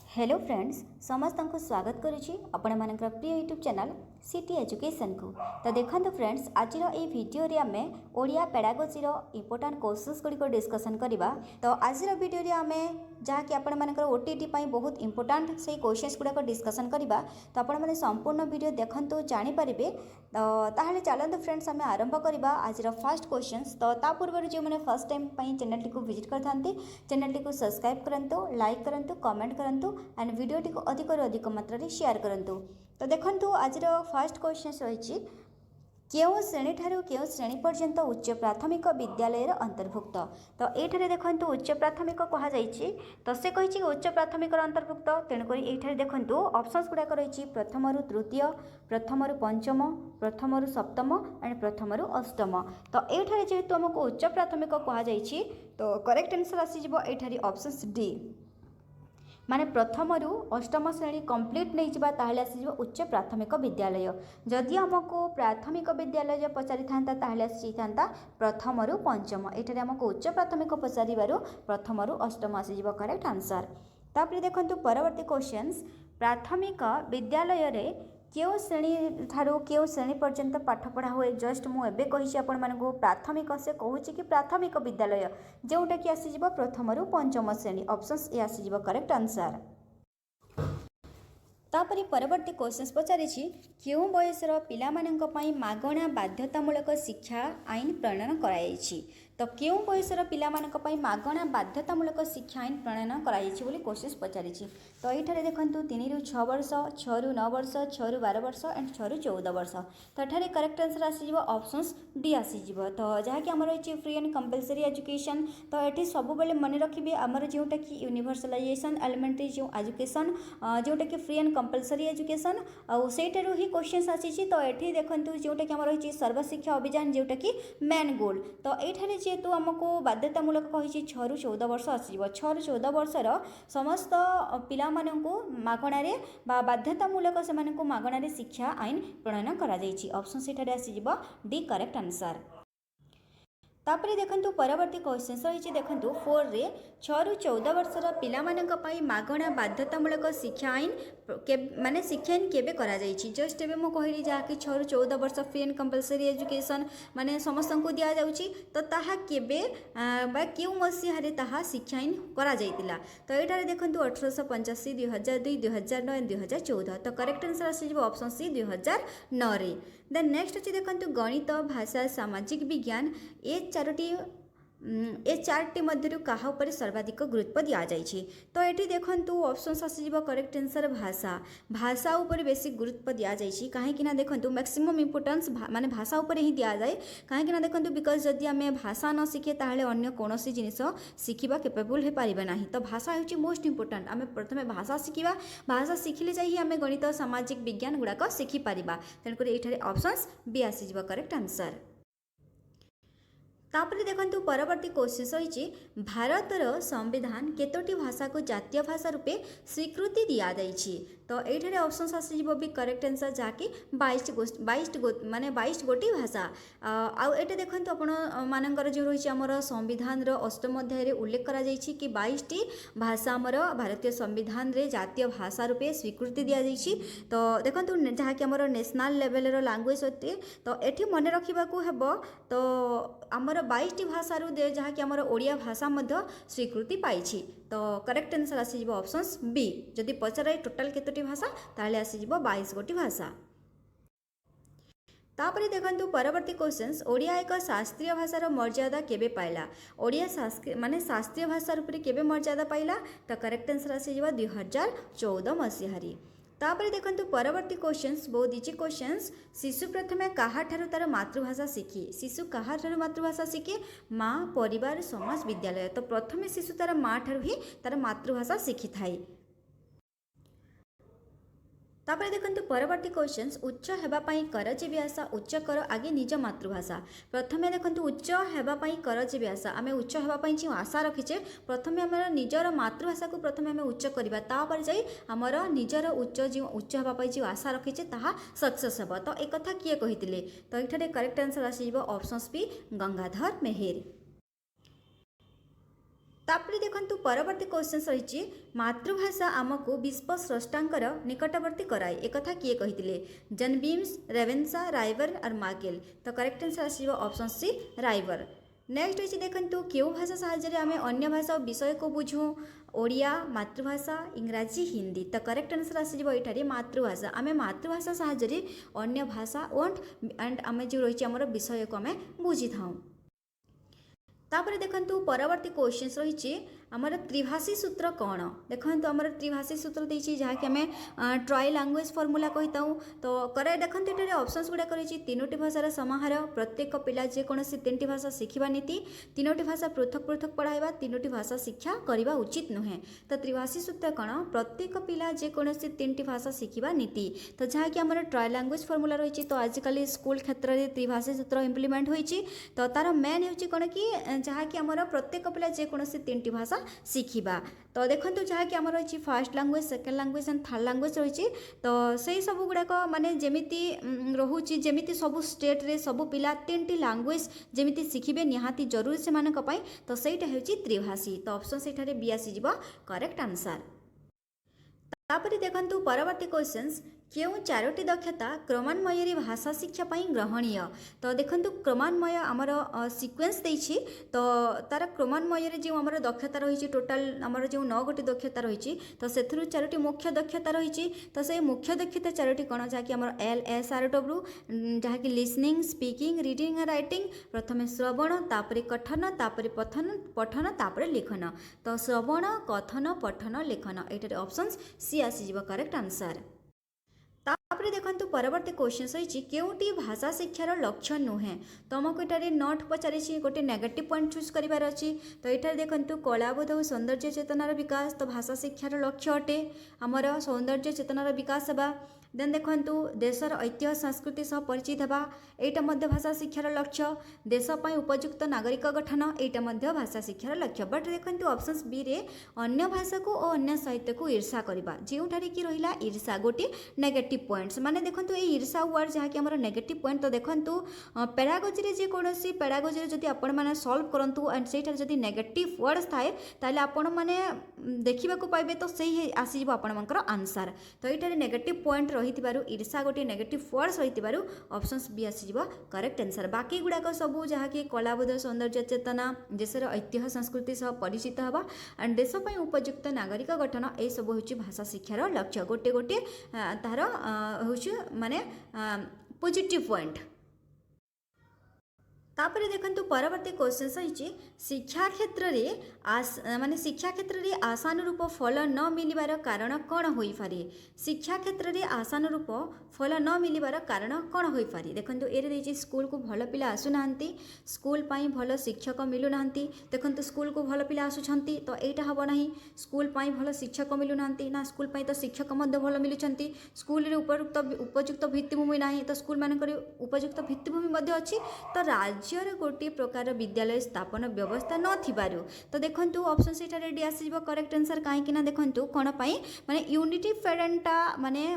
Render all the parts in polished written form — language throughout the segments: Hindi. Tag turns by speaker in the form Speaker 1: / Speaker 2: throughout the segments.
Speaker 1: हेलो फ्रेंड्स समस्त को स्वागत करुच्ची आपण मान प्रिय यूट्यूब चैनल सिटी एजुकेशन को। तो देखो फ्रेंड्स आज ये वीडियो रे आमे ओडिया पेडागोजी इंपोर्टेंट क्वेश्चंस गुड़िक डिस्कसन करवा। तो आज वीडियो रे आमे जहाँकि आपण मानकर ओटीटी बहुत इंपोर्टेंट से क्वेश्चंस गुड़ाक डिस्कसन करवा। तो आपण मैंने संपूर्ण वीडियो देखु जानीपारे। तो ताहले चलते फ्रेंड्स आम आरंभ करवा आज फर्स्ट क्वेश्चंस। तो ता पूर्व जो मैंने first time channel T visit करते चैनल टी सब्सक्राइब करूँ, लाइक करूँ, कमेंट करूँ एंड वीडियो टी अधिक मात्रा शेयर करूँ। तो देखो आज फर्स्ट क्वेश्चन रही केउ श्रेणी ठारू केउ श्रेणी पर्यंत उच्च प्राथमिक विद्यालय अंतर्भुक्त। तो ये देखो उच्च प्राथमिक कहुई तो से कही उच्च प्राथमिक अंतर्भुक्त। तेणुक ये देखो ऑप्शंस गुड़ाक रही प्रथम रु तृतीय, प्रथम रु पंचम, प्रथम रु सप्तम एंड प्रथम रु अष्टम। तो ये जेहेतु आमको उच्च प्राथमिक कहुई तो करेक्ट आंसर आसीज ये ऑप्शन डी माने प्रथम रु अष्टम श्रेणी कंप्लीट नहीं जावा ताहले आसीज उच्च प्राथमिक विद्यालय। जदि आमको प्राथमिक विद्यालय पचारि थांता ताहले आसी थांता प्रथम रु पंचम। एठारे आमको उच्च प्राथमिक पचारिबारु प्रथम रु अष्टम आसीज करेक्ट आंसर। तापरे देखंतु परवर्ती क्वेश्चंस प्राथमिक विद्यालय रे केउ श्रेणी ठारू केउ श्रेणी पर्यंत पाठ पढ़ा हुए। जस्ट मुझे कही आपण मानक प्राथमिक से कहूँ कि प्राथमिक विद्यालय जोटा कि आसीज प्रथम रु पंचम श्रेणी ऑप्शंस ए आसीज करेक्ट आंसर। तापरी परवर्ती क्वेश्चंस पचारि केउ बयसर पिलामानंक पई मागणा बाध्यतामूलक शिक्षा आईन प्रणयन कराई। तो केउ बयसर पिलामानंक पई मागणा बाध्यतामूलक शिक्षा आईन प्रणयन कराई बोली क्वेश्चंस पचारि। तो ये देखो 3 रु 6 वर्ष, 6 रु 9 वर्ष, 6 रु 12 वर्ष एंड 6 रु 14 वर्ष। तो ये करेक्ट आंसर आसीज ऑप्शंस डी आसीज। तो जहाँकि आम रही फ्री एंड कंपलसरी एजुकेशन। तो ये सब बेले मन रखिए आमर जोटा कि यूनिवर्सलाइजेशन एलिमेंटरी जो एजुकेशन जोटा कि फ्री एंड कंपलसरी एजुकेशन आउटारू ही क्वेश्चन आसी। तो ये देखो जोटा कि आम रही सर्वशिक्षा अभियान जोटा कि मेन गोल। तो ये जेहेतु आमको बाध्यतामूलक कही 6 रु 14 वर्ष आसीज 6 रु 14 वर्षर समस्त पिला मानकु मागणारे बा बाध्यतामूलक से मागणारे शिक्षा आईन प्रणयन करा जायछि। ऑप्शन सेठारे आसीजिबो डी करेक्ट आंसर। तापरे देखंतु परवर्ती क्वेश्चन रही देखंतु 4 रे 6 रु 14 वर्षर पिलामानंक पई मागणा बाध्यतामूलक शिक्षा आईन माने शिक्षा आईन केबे करा जायछि। जस्ट एबे मो कहली जा कि 6 रु 14 वर्ष फ्री एंड कंपलसरी एजुकेशन माने समस्त को दिया जाउछि। तो ताहा केबे बा केउ मसिहा रे ताहा शिक्षा आईन करा जायतिला। तो एटारे देखंतु 1885, 2002, 2009 एंड 2014। तो करेक्ट आंसर आसीजिबो ऑप्शन सी 2009 रे। देन नेक्स्ट अछि देखंतु गणित, भाषा, सामाजिक विज्ञान ए चार्टी मध्यरु काहा ऊपर सर्वाधिक गुरुत्व दिया जायछि। तो एठी देखंतु ऑप्शंस आसीजिबो करेक्ट आंसर भाषा। भाषा ऊपर बेसी गुरुत्व दिया जायछि काहे कि ना देखंतु मैक्सिमम इंपोर्टेंस माने भाषा ऊपर ही दिया जाय। काहे कि ना देखंतु बिकॉज जदि आमे भाषा न शिखे ताहले अन्य कोनोसी जिनिस शिखिबा कैपेबल हे पारिबा नाही। तो भाषा हेउछि मोस्ट इंपोर्टेंट। आमे प्रथमे भाषा शिखिबा, भाषा शिखिले जाई आमे गणित, सामाजिक विज्ञान गुडाक शिखि पारिबा। तेणुकर एठारे ऑप्शंस बी आसीजिबो करेक्ट आंसर। तापरे देखंतु परवर्ती क्वेश्चन रही भारतर संविधान केतोटी भाषा को जातीय भाषा रूपे स्वीकृति दिया जायछि। तो ये ऑप्शंस आसीजिबो भी करेक्ट आंसर जहाँकि 22 गोटी भाषा। आउ ये देखंतु आपण मानकर जो रही आमर संविधान अष्टम अध्याय रे उल्लेख करा जायछि कि 22टी भाषा आमर भारतीय संविधान रे जातीय भाषा रूपे स्वीकृति दिया जायछि। तो देखंतु जहाँकि आमर नेशनल लेवल रो लैंग्वेज अटे। तो एठी मन रखिबाकू हेबो। तो आमर 22टी भाषा जहाँकि आमर ओडिया भाषा मध्य स्वीकृति पाइछि। तो करेक्ट आंसर आसीजिबो ऑप्शंस बी। जदि पचारे टोटल केतोटी भाषा ताहले आसीजिबो 22 गोटी भाषा। तापरे देखंतु परवर्ती क्वेश्चंस ओडिया एक शास्त्रीय भाषार मर्यादा केबे पाइला। ओडिया माने शास्त्रीय भाषा रूप में केबे मर्यादा पाइला। तो करेक्ट आंसर आसीजिबो 2014 मसीहारी। तापरे देखंतु परवर्ती क्वेश्चंस बहुत इजी क्वेश्चंस शिशु प्रथमे काहा ठारू तार मातृभाषा शिखी। शिशु काहा ठारू मातृभाषा शिखे माँ, परिवार, समाज, विद्यालय। तो प्रथमे शिशु तार माँ ठारू ही तार मातृभाषा शिखि थाई। तापरे देखंतु परवर्ती क्वेश्चंस उच्च हेबा पई कर जेबे आशा उच्च कर आगे निज मातृभाषा। प्रथमे देखंतु उच्च हेबा पई कर जेबे आशा आमे उच्च हेबा पई जे आशा रखिचे प्रथमे हमर निजर मातृभाषा को प्रथमे आमे उच्च करिबा तापर जाई हमर निजर उच्च जे उच्च हेबा पई जे आशा रखिचे ताहा सक्सेस हेबा। तो एक कथा किए कहितिले। तो एठारे करेक्ट आंसर आसीबो ऑप्शंस बी गंगाधर मेहेर। तापर देखंतु परवर्ती क्वेश्चन रही मातृभाषा आमको विश्व स्रष्टांकर निकटवर्ती कराए एक कथा किए कहिथिले जनबीम्स रेवेन्सा राइवर और मार्केल तो करेक्ट आंसर आसीबो ऑप्शन सी राइवर। नेक्स्ट होची देखंतु केउ भाषा साहाय्य आमे अन्य भाषा विषय को बुझू ओडिया मातृभाषा इंग्राजी हिंदी तो करेक्ट आंसर आसीबो एठारे मातृभाषा आमे मातृभाषा साहाय्य अन्य भाषा एंड आमे जो रही हमर विषय को आमे बुझी थाउ। तापर देखंतु परवर्ती क्वेश्चन रही आमर त्रिभाषी सूत्र कौन देखंतु आमर त्रिभाषी सूत्र देछि जहा कि हमें ट्राई लैंग्वेज फॉर्मूला कहिता तो करे देखंतु एटारे ऑप्शंस गुडा रही तीनोटी भाषार समाहार प्रत्येक पिला जे कोनोसी तीनटी भाषा शिखिबा नीति तीनोटी भाषा पृथक पृथक पढ़ाइबा तीनोटी भाषा शिक्षा करबा उचित नुहे तो त्रिभाषी सूत्र कौन प्रत्येक पिला जे कोनोसी तीनटी भाषा शिखिबा नीति तो जहा कि आमर ट्राई लैंग्वेज फॉर्मूला रही तो आजिकल स्कूल क्षेत्र में त्रिभाषी सूत्र इम्प्लीमेंट होइछि तो तार मेन होछि कोन कि जहाँकि आमर प्रत्येक पिला जेकोसी तीनटी भाषा शिखिबा तो देखो जहाँकि आमर रही fast language second language and third language रही तो से सब गुड़ाक माने जेमिति रोचे जेमिति सब स्टेट रे सब पिला तीनटी लैंग्वेज जेमिति शिखिबे निहाती जरूरी से मानक पई तो सेटा हेउची त्रिभाषी तो ऑप्शन सेठारे बी आसीजिबो करेक्ट आंसर। तापर देखंतु परवर्ती क्वेश्चंस क्यों चारोटी दक्षता क्रमान्वय भाषा शिक्षा ग्रहणीय तो देखंतु क्रमान्वय आमर सीक्वेंस देछि तो तार क्रमान्वय जो आमर दक्षता रही टोटाल आमर जो 9 गोटी दक्षता रही तो से चारोटी मुख्य दक्षता रही तो से मुख्य दक्षता चारोटी कौन जहाँकि आमर LSRW जहाँकि लिसनिंग स्पीकिंग रीडिंग राइटिंग प्रथम श्रवण तापर कथन तापर पठन तापर लेखन तो श्रवण कथन पठन लेखन एटारे ऑप्शंस सी आसीजिबो करेक्ट आंसर। तापर देखंतु परवर्ती क्वेश्चन रही केउटी भाषा शिक्षार लक्ष्य नुहे तो आमको ये नोट पचारि गोटे नेगेटिव पॉइंट चूज करार अच्छी तो ये देखंतु कलाबोध और सौंदर्य चेतनार विकास तो भाषा शिक्षार लक्ष्य अटे आमर सौंदर्य चेतनार विकास होगा देन देखंतु देशर ऐतिह्य संस्कृति सह परिचित होगा यहाँ भाषा शिक्षार लक्ष्य देशपाई उपयुक्त नागरिक गठन यहाँ भाषा शिक्षार लक्ष्य बट देखंतु ऑप्शंस बी रे अन्य भाषा को और अन्य साहित्य को ईर्षा करवा जोठारे कि रहा ईर्षा गोटे नेगेटिव पॉइंट्स माने देखंतु ये ईर्षा वर्ड जहाँ कि नेगेटिव पॉइंट तो देखंतु पेडागोजी रे जेकोसी पेडागोजी जदि आपण माने सॉल्व करंतु एंड सेठार जदि नेगेटिव वर्ड्स थाए ताले आपण माने देखिबा को पाइबे तो सही आसीजिबो आपणकर आंसर तो ये नेगेटिव पॉइंट रही ईर्षा गोटे नेगेटिव वर्ड्स रही ऑप्शंस बी आसीजिबो करेक्ट आंसर। बाकी गुड़ाक सबू जहाँकि कलाबोध सौंदर्य चेतना देशर ऐतिह्य संस्कृति सह परिचित होगा एंड देशपाई उपयुक्त नागरिक गठन ये सब हूँ भाषा शिक्षार लक्ष्य गोटे गोटे तार हूँ माने पॉजिटिव पॉइंट। तापर देखंतु परवर्ती क्वेश्चन रही शिक्षा क्षेत्र में माने शिक्षा क्षेत्र में आशानुरूप फल न मिलबार कारण कौन हो पारे शिक्षा क्षेत्र में आशानुरूप फल न मिलबार कारण कौन हो पारे देखंतु ये स्कूल को भल पिला आसुना स्कूल पाई भल शिक्षक मिलूना देखंतु स्कूल को भल पिला आसुछंती तो यहाँ हम ना स्कूल पाई भल शिक्षक मिलूना ना स्कूल पाई तो शिक्षक भल मिलुछंती स्कूल उपयुक्त भित्तिभूमि ना तो स्कूल मानकर उपयुक्त भित्तिभूमि अच्छी तो राज्यर गोटे प्रकार विद्यालय स्थापन व्यवस्था नथिबारु तो देखंतु ऑप्शन सेटा रेडी आसीबो करेक्ट आंसर कहीं देखंतु कौन पाई माने यूनिटी फेडेंटा माने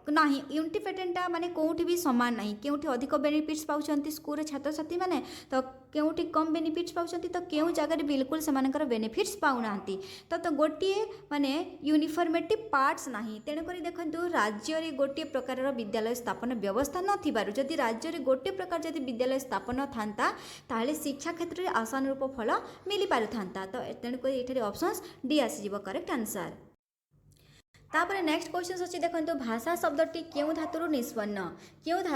Speaker 1: नहीं यूनिटी फेडेंटा माने कोउठी भी समान नहीं केउठी अधिक बेनिफिट्स पाउछंती स्कूल छात्र छात्री माने तो केउठी कम बेनिफिट्स पाउछंती तो केउ जगह बिल्कुल सेमानकर बेनिफिट्स पाउनांती तो गोटे माने यूनिफॉर्मिटी पार्ट्स नहीं तेणुक देखंतु राज्य रे गोटे प्रकार विद्यालय स्थापन व्यवस्था नथिबारु जदि राज्य रे गोटे प्रकार जदि विद्यालय स्थापन थांता ताले शिक्षा क्षेत्र में आशानुरूप फल मिली पारु थांता तो तेणुक ये ऑप्शंस डी आसीजिबो करेक्ट आंसर। तापर नेक्स्ट क्वेश्चन अच्छी देखो भाषा शब्दटी क्यों धातुर निष्पन्न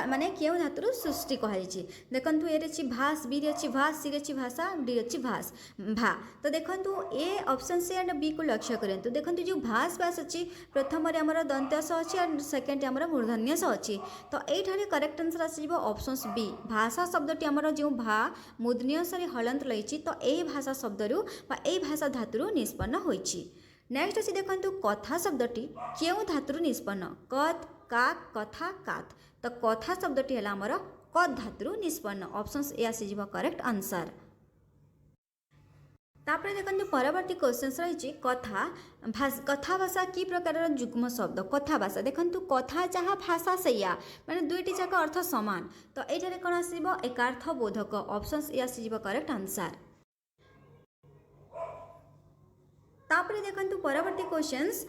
Speaker 1: माने क्यों धातुर सृष्टि कहुई देखो ये अच्छी भाष बी अच्छी भाष सी अच्छी भाषा डी अच्छी भाष भा तो देखो A option C and B को लक्ष्य करूँ देखो जो भाष भाष अच्छी प्रथम आमर दंत्यास अच्छी एंड सेकेंड आमर मूर्धन्यास अच्छी तो ये करेक्ट आंसर आसो ऑप्शंस बी भाषा शब्दटी आमर जो भा मूर्धन्यास हलंत रही तो यही भाषा शब्दरू यही भाषा धातुर निष्पन्न होइछि। नेक्स्ट अच्छी देखो कथा शब्दटी क्यों धातुर निष्पन्न कथ काक कथा कात तो कथा शब्दटी है आमर कथ धातुर निष्पन्न ऑप्शंस ए आसीजिबो करेक्ट आंसर। तापर देखो परवर्ती क्वेश्चन रही कथा भाषा कि प्रकार जुग्म शब्द कथा भाषा देखो कथा जहाँ भाषा सैया माने दुईटी जाक अर्थ समान तो ये कौन आसो एकार्थ बोधक ऑप्शंस ए आसीजिबो करेक्ट आंसर। तापरे देखंतु परवर्ती क्वेश्चंस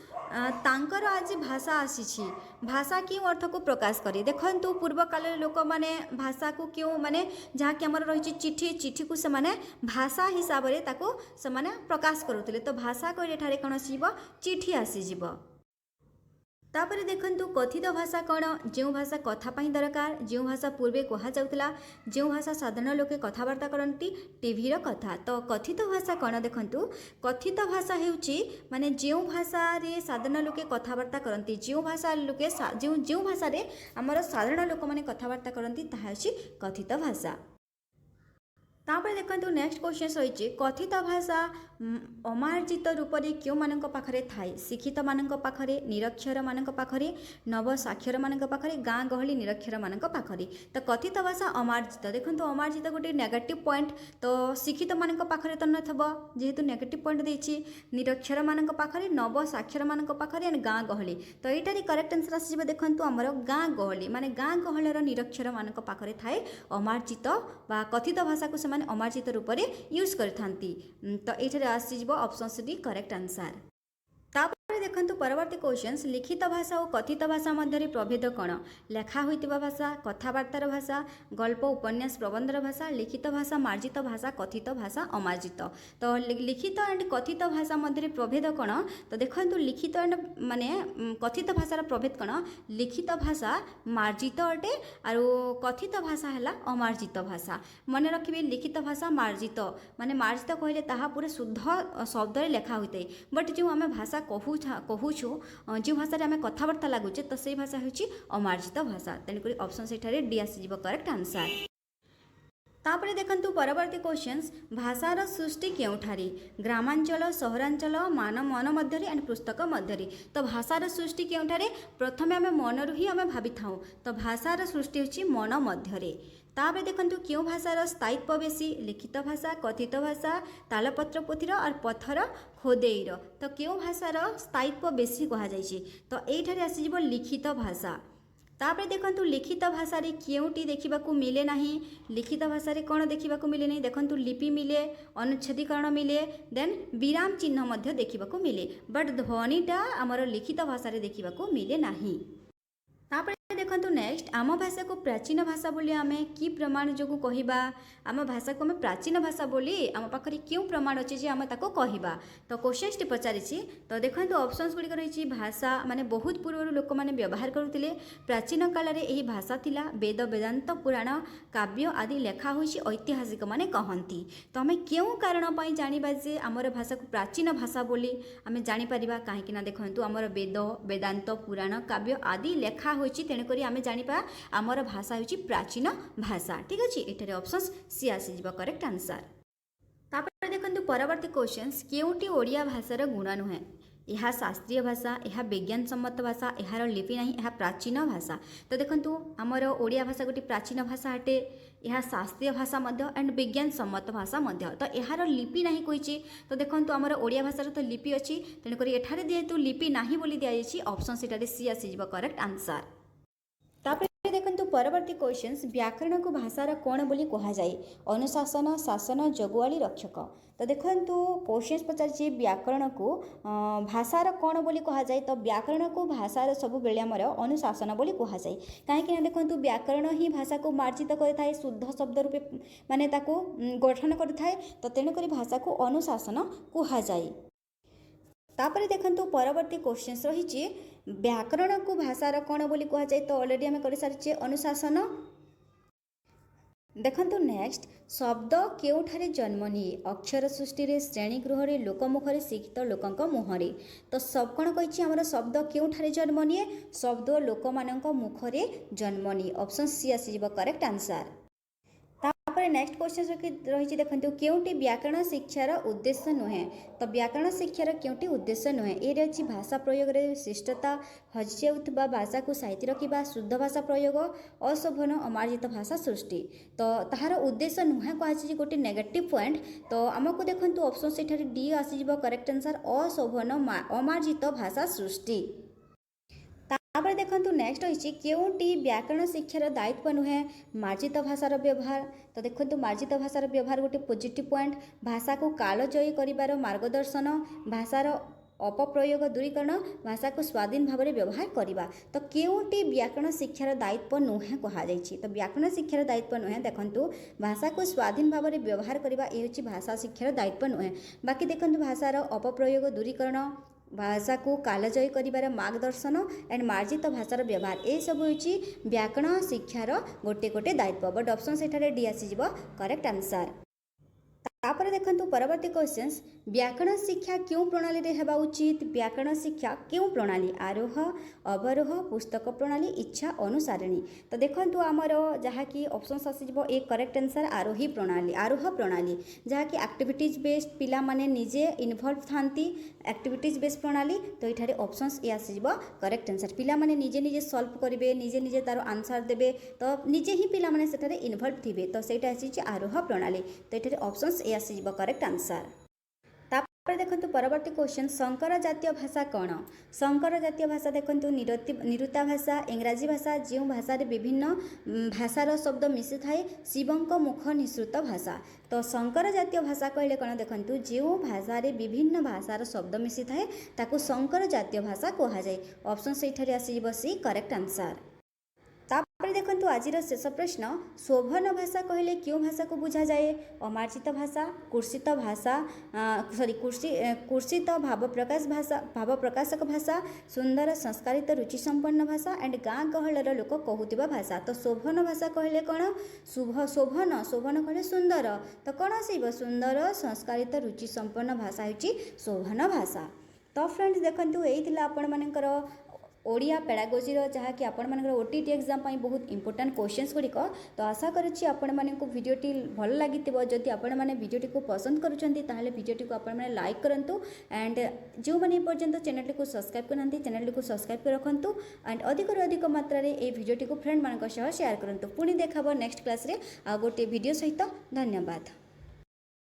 Speaker 1: तांकर आज भाषा आसी भाषा क्यों अर्थ को प्रकाश करे देखंतु पूर्व काल लोक माने भाषा को क्यों माने जहाँ कि आमर रही चिठी चिठी को से माने भाषा हिसाब से ताको से माने प्रकाश करुले तो भाषा कहले ठारे कौन आसीब चिठी आसीजिब तापरे देखंतु कथित भाषा कौन जो भाषा कथापाई दरकार जो भाषा पूर्वे कहा जाउतला जो भाषा साधारण लोके कथबार्ता करती टीवी कथा तो कथित भाषा कौन देखंतु कथित भाषा हेउची माने जो भाषा रे साधारण लोके कथबार्ता करती जो भाषा लोके जो भाषा रे हमर साधारण लोक माने कथबार्ता करती ताहा हेउची कथित भाषा तापर देखो नेक्स्ट क्वेश्चन रही कथित भाषा अमार्जित रूप से क्यों मान पाखरे थाए शिक्षित मान पाखरे निरक्षर मान पाखरे नव साक्षर मान पाखरे गाँ गहली निरक्षर मान पाखरे तो कथित भाषा अमार्जित देखो अमार्जित गोटे नेगेटिव पॉइंट तो शिक्षित मान पाखरे तो नथब जेहेतु नेगेटिव पॉइंट देछि निरक्षर मान पाखरे नव साक्षर मान पाखरे एंड गाँ गहली तो यहाँ करेक्ट आंसर आसीब देखो आमर गाँ गहली माने गाँ गहलर निरक्षर मान पाखरे थाए अमार्जित बा कथित भाषा को से अमार्जित रूप से यूज करथांती तो ये आसीब ऑप्शन सी करेक्ट आंसर तापर देखंतु परवर्ती क्वेश्चंस लिखित भाषा और कथित भाषा मध्य प्रभेद कौन लेखा होइतिबा भाषा कथबार्तार भाषा गल्प उपन्यास प्रबंधर भाषा लिखित भाषा मार्जित भाषा कथित भाषा अमार्जित तो लिखित एंड कथित भाषा मध्य प्रभेद कौन तो देखंतु लिखित एंड माने कथित भाषार प्रभेद कौन लिखित भाषा मार्जित अटे आरो कथित भाषा है अमार्जित भाषा मन रखिए लिखित भाषा मार्जित माने मार्जित कहले ताहा पूरा शुद्ध शब्द लेखा होता है बट जो आम भाषा कहूँ जो भाषा आम कथबार्ता लगुचे तो से भाषा हूँ अमार्जित भाषा तेणुक ऑप्शन से डी आसीज करेक्ट आंसर तापरे देखंतु परवर्ती क्वेश्चंस भाषार सृष्टि केउठारी ग्रामांचल सहरांचल मान मन मध्य एंड पुस्तक मध्य तो भाषार सृष्टि केउठारे प्रथमे आम मनरु ही आम भाभी था तो भाषार सृष्टि होची मन मध्य तापरे देखंतु क्यों भाषार स्थायित्व बेसी लिखित भाषा कथित भाषा तालपत्र पोथीर और पथर खोदेईर तो क्यों भाषार स्थायित्व बेसी कहा जाइए तो ये आसीज लिखित भाषा तापरे देखंतु लिखित भाषा रे केउटी देखिबाकू मिले नहीं लिखित भाषा रे कौन देखिबाकू मिले नहीं देखंतु लिपि मिले अनुच्छेदीकरण मिले देन विराम चिन्ह मध्य देखिबाकू मिले बट ध्वनिटा आमर लिखित भाषा रे देखिबाकू मिले नहीं तापरे देखंतु नेक्स्ट आम भाषा को प्राचीन भाषा बोली आमे कि प्रमाण जो कहवा आम भाषा को आम प्राचीन भाषा बोली आम पाखरे क्यों प्रमाण अच्छे जे आम ताको कहवा तो क्वेश्चन पचारि तो देखंतु ऑप्शंस गुड़िक रही भाषा माने बहुत पूर्व लोक माने व्यवहार करुले प्राचीन काल रे एही भाषा थिला वेद वेदांत पुराण काव्य आदि लेखा होइछि ऐतिहासिक माने कहंती तो आम क्यों कारण पई जानिबा जे आमर भाषा को प्राचीन भाषा बोली आम जानि परिबा काहेकि ना देखंतु आमर वेद वेदांत पुराण काव्य आदि लेखा होइछि तेणुकरी आम जानिपा आमर भाषा होइछि प्राचीन भाषा ठीक अछि एठारे ऑप्शन सी आसीजिबा करेक्ट आंसर तापर देखंतु परवर्ती क्वेश्चंस केउटी ओडिया भाषार गुण नुहे यह शास्त्रीय भाषा यह विज्ञान सम्मत भाषा यार लिपि नहीं यह प्राचीन भाषा तो देखंतु आमर ओडिया भाषा गोटे प्राचीन भाषा अटे यह शास्त्रीय भाषा मध्य एंड विज्ञान सम्मत भाषा मध्य तो यार लिपि नहीं कही तो देखंतु आमर ओडिया भाषार तो लिपि अच्छी तेणुक एठारे जेहेतु लिपि नहीं बोली दिखाई ऑप्शन सेटारे सी आसीजिबा करेक्ट आंसर तापर देखंतु परवर्ती क्वेश्चंस व्याकरण को भाषार कौन बोली कहा जाए अनुशासन शासन जगुआली रक्षक तो देखंतु क्वेश्चंस पचार व्याकरण को भाषार कौन बोली कहा जाए तो व्याकरण को भाषार सब बेले आमर अनुशासन बोली कहा जाए कहीं देखंतु व्याकरण ही भाषा को मार्जित करथाए शुद्ध शब्द रूपे माने ताको गठन करथाए तो तेणुकरी भाषा को अनुशासन कहा जाए तापर देखंतु परवर्ती क्वेश्चंस रही व्याकरण को भाषार कौन बोली कहा जाए तो ऑलरेडी आम कर सारी अनुशासन देखंतु नेक्स्ट शब्द केउठारे जन्म निये अक्षर सृष्टि रे श्रेणी गृह रे लोकमुखरे शिक्षित लोकंक मुहरे तो सब कौन कही आमर शब्द केउठारे जन्म निये शब्द लोक मानक मुखरे जन्म निये ऑप्शन सी आसीजिबा करेक्ट आंसर तापर नेक्स्ट क्वेश्चन रही देखो केउटी व्याकरण शिक्षार उद्देश्य नुहे तो व्याकरण शिक्षार केउटी उद्देश्य नुहे ये अच्छी भाषा प्रयोग रे शिष्टता हजि जाउथबा भाषा को साइति रखिबा शुद्ध भाषा प्रयोग अशोभन अमार्जित भाषा सृष्टि तो ताहार उद्देश्य नुहे कह गोटे नेगेटिव पॉइंट तो आमको देखंतु ऑप्शन से डी आसीजिबा करेक्ट आंसर अशोभन अमार्जित भाषा सृष्टि तापर देखंतु नेक्स्ट होइछि केउंटी व्याकरण शिक्षार दायित्व नुहे मार्जित भाषार व्यवहार। तो देखंतु मार्जित भाषार व्यवहार गोटे पॉजिटिव पॉइंट, भाषा को कालजयी करिवार मार्गदर्शन, भाषार अपप्रयोग दूरीकरण, भाषा को स्वाधीन भाव में व्यवहार करवा। तो केउंटी व्याकरण शिक्षार दायित्व नुहे कहुछि। तो व्याकरण शिक्षार दायित्व नुहे देखंतु भाषा को स्वाधीन भाव में व्यवहार करवा ये होछि भाषा शिक्षार दायित्व नुहे। बाकी देखंतु भाषार अपप्रयोग दूरीकरण, भाषा को कालजयी करिवार मार्गदर्शन एंड मार्जित भाषार व्यवहार ये सब होछि व्याकरण शिक्षार गोटे गोटे दायित्व। बट ऑप्शन सेठारे डी आसीजिवो करेक्ट आंसर। तापर देखंतु परवर्ती क्वेश्चंस व्याकरण शिक्षा क्यों प्रणाली रे हेबा उचित। व्याकरण शिक्षा क्यों प्रणाली आरोह अवरोह पुस्तक प्रणाली इच्छा अनुसारिणी। तो देखंतु आमर जहाँ कि ऑप्शंस आसीजिवो ए करेक्ट आंसर आरोही प्रणाली आरोह प्रणाली जहाँ कि एक्टिविटीज बेस्ड पिला माने निजे इनवॉल्व थांती एक्टिविटीज बेस्ड प्रणाली। तो ये ऑप्शंस ए आसीजिवो करेक्ट आंसर पिला माने निजे निजे सॉल्व करिवे निजे निजे तार आंसर देबे तो निजे ही पिला माने सेठारे इनवॉल्व थिबे तो सेटा आसीछि आरोह प्रणाली। तो ये ऑप्शंस ए आसीजिवो करेक्ट आंसर। तापर देखंतु परवर्ती क्वेश्चन संकर जातीय भाषा कौन। संकर जातीय भाषा देखंतु निरुता भाषा इंग्राजी भाषा जो भाषा विभिन्न भाषार शब्द मिसी थाए शिवंक मुख निसृत भाषा। तो संकर जातीय भाषा कहले कौन देखंतु जो भाषा विभिन्न भाषार शब्द मिसी थाए ताकू संकर जातीय भाषा कहा जाए। ऑप्शन से आसीजिवो सी करेक्ट आंसर। तापर देखंतु आजिर शेष प्रश्न शोभन भाषा कहले क्यों भाषा को बुझा जाए। अमार्जित भाषा कुर्षित भाषा कुर्षित भाव प्रकाश भाषा भाव प्रकाशक भाषा सुंदर संस्कारित रुचि संपन्न भाषा एंड गाँ गहलर लोक कहूथिबा भाषा। तो शोभन भाषा कहले कौन शोभन शोभन कहले सुंदर तो कौन आसीबो सुंदर संस्कारित रुचि संपन्न भाषा होची शोभन भाषा। तो फ्रेंड्स देखंतु एई थिला आपण मानकर ओडिया पेडागोजी जहाँ कि आपण मानकर ओटीटी एग्जाम बहुत इंपोर्टेंट क्वेश्चंस गुड़िक। तो आशा करुच्ची आपण मानक भिडियोटी भल लगी जदि आपण मैंने भिडियोटी को पसंद करुँच ताहले भिडियोटी को आपण मैंने लाइक करूँ एंड जो मैंने पर्यंत चैनल को सब्सक्राइब करना चैनल को सब्सक्राइब कर रखुँ एंड अधिक मात्रा ये भिडियोटी को फ्रेंड मान शेयर करूँ। पुणी देखा नेक्स्ट क्लास रे आ गोटे भिडियो सहित। धन्यवाद।